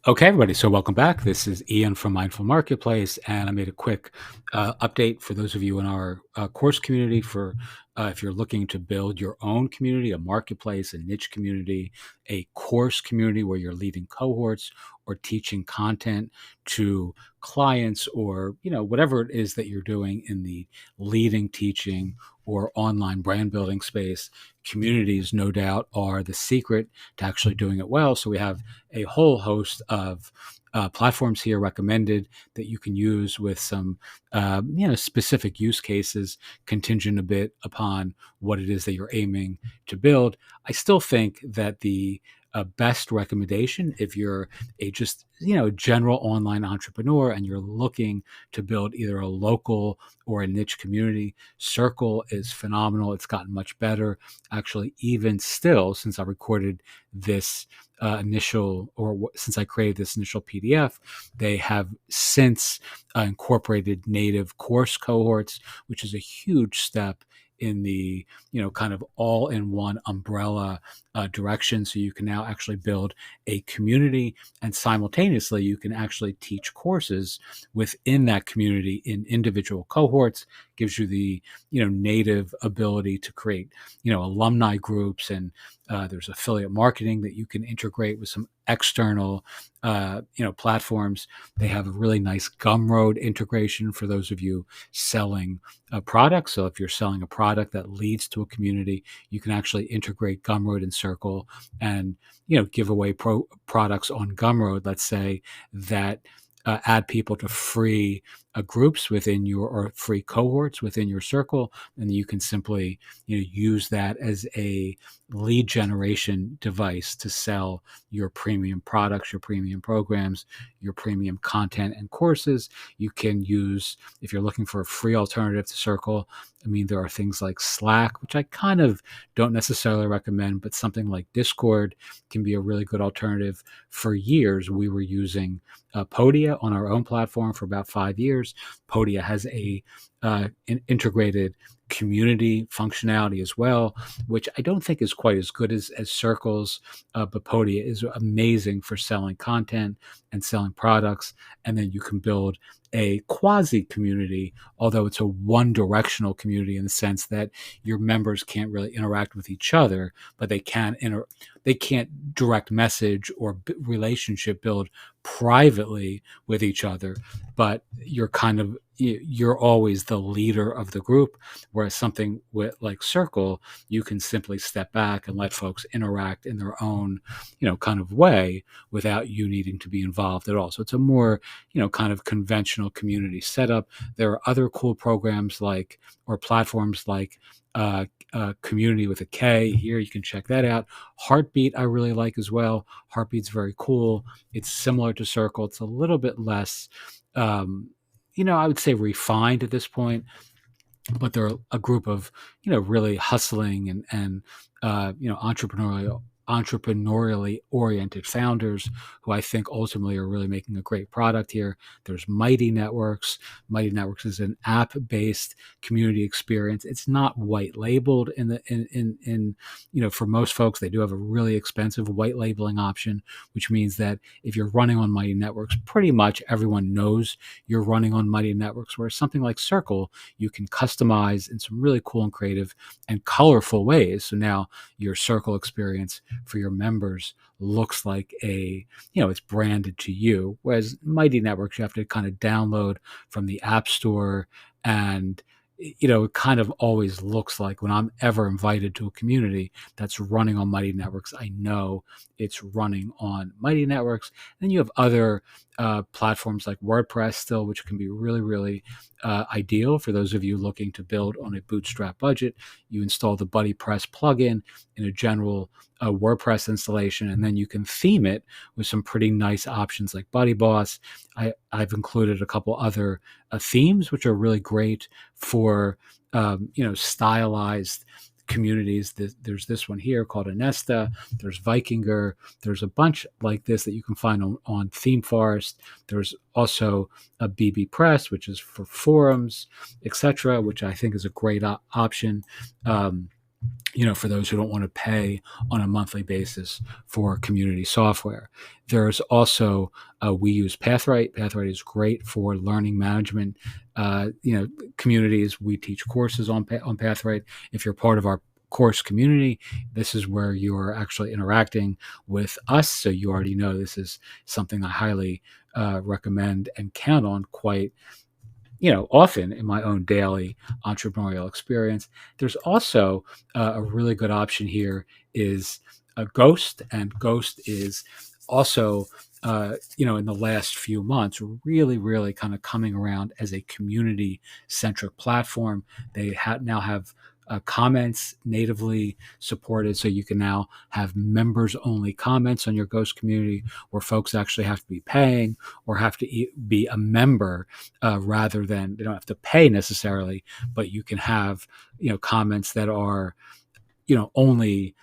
Okay, everybody. So, welcome back. This is Ian from Mindful Marketplace, and I made a quick update for those of you in our course community. For if you're looking to build your own community, a marketplace, a niche community, a course community where you're leading cohorts or teaching content to clients, or whatever it is that you're doing in the leading, teaching, or online brand building space. Communities, no doubt, are the secret to actually doing it well. So we have a whole host of platforms here recommended that you can use with some specific use cases contingent a bit upon what it is that you're aiming to build. I still think that the best recommendation, if you're a just general online entrepreneur and you're looking to build either a local or a niche community, Circle is phenomenal. It's gotten much better actually, even still, since I recorded this since I created this initial PDF. They have since incorporated native course cohorts, which is a huge step in the kind of all-in-one umbrella direction. So you can now actually build a community, and simultaneously you can actually teach courses within that community in individual cohorts. Gives you the native ability to create alumni groups, and there's affiliate marketing that you can integrate with some external platforms. They have a really nice Gumroad integration for those of you selling a product. So if you're selling a product that leads to a community, you can actually integrate Gumroad and Circle and give away products on Gumroad, let's say, that add people to free groups within your, or free cohorts within your circle, and you can simply use that as a lead generation device to sell your premium products, your premium programs, your premium content and courses. You can use, if you're looking for a free alternative to Circle, I mean, there are things like Slack, which I kind of don't necessarily recommend, but something like Discord can be a really good alternative. For years, we were using Podia on our own platform for about 5 years. Podia has an integrated community functionality as well, which I don't think is quite as good as Circles, but Podia is amazing for selling content and selling products. And then you can build a quasi community, although it's a one directional community in the sense that your members can't really interact with each other, but they can't direct message or relationship build privately with each other, but you're always the leader of the group. Whereas something with like Circle, you can simply step back and let folks interact in their own kind of way without you needing to be involved at all. So it's a more kind of conventional community setup. There are other cool programs like, or platforms like Community with a K. Here you can check that out. Heartbeat I really like as well. Heartbeat's very cool. It's similar to Circle. It's a little bit less I would say refined at this point, but they're a group of really hustling and entrepreneurially oriented founders who I think ultimately are really making a great product here. There's Mighty Networks. Mighty Networks is an app-based community experience. It's not white labeled for most folks. They do have a really expensive white labeling option, which means that if you're running on Mighty Networks, pretty much everyone knows you're running on Mighty Networks. Whereas something like Circle, you can customize in some really cool and creative and colorful ways. So now your Circle experience for your members looks like it's branded to you. Whereas Mighty Networks, you have to kind of download from the App Store, and it kind of always looks like when I'm ever invited to a community that's running on Mighty Networks, I know it's running on Mighty Networks. And then you have other platforms like WordPress still, which can be really, really ideal for those of you looking to build on a bootstrap budget. You install the BuddyPress plugin in a general WordPress installation, and then you can theme it with some pretty nice options like BuddyBoss. I've included a couple other themes, which are really great for stylized communities. There's this one here called Anesta. There's Vikinger. There's a bunch like this that you can find on ThemeForest. There's also a BB Press, which is for forums, etc., which I think is a great option. for those who don't want to pay on a monthly basis for community software. There's also we use Pathright. Pathright is great for learning management. Communities. We teach courses on Pathright. If you're part of our course community, this is where you're actually interacting with us. So you already know this is something I highly recommend and count on quite often in my own daily entrepreneurial experience. There's also a really good option here is a Ghost, and Ghost is also, in the last few months, really, really kind of coming around as a community centric platform. They now have comments natively supported, so you can now have members only comments on your Ghost community where folks actually have to be paying or have to be a member rather than they don't have to pay necessarily, but you can have comments that are only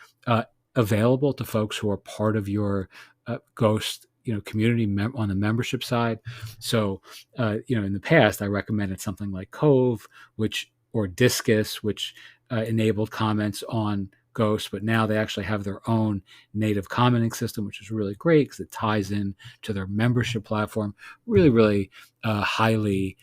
available to folks who are part of your Ghost community on the membership side. So in the past I recommended something like Cove, which or Discus, which enabled comments on Ghost, but now they actually have their own native commenting system, which is really great because it ties in to their membership platform. Really, really highly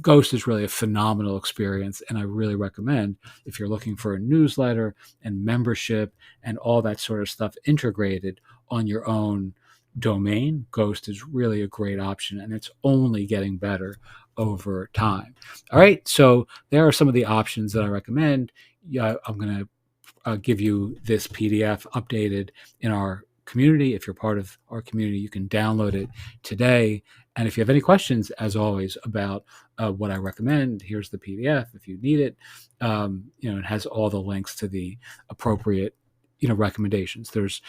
Ghost is really a phenomenal experience, and I really recommend if you're looking for a newsletter and membership and all that sort of stuff integrated on your own domain. Ghost is really a great option, and it's only getting better over time. All right, so there are some of the options that I recommend. Yeah, I'm going to give you this PDF updated in our community. If you're part of our community, you can download it today. And if you have any questions, as always, about what I recommend, here's the PDF if you need it. It has all the links to the appropriate recommendations. There's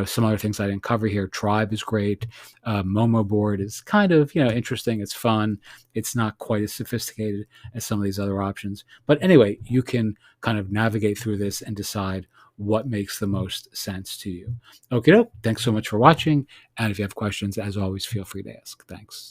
some other things I didn't cover here. Tribe is great. Momo board is kind of interesting. It's fun. It's not quite as sophisticated as some of these other options, but anyway, you can kind of navigate through this and decide what makes the most sense to you. Okay, thanks so much for watching, and if you have questions, as always, feel free to ask. Thanks.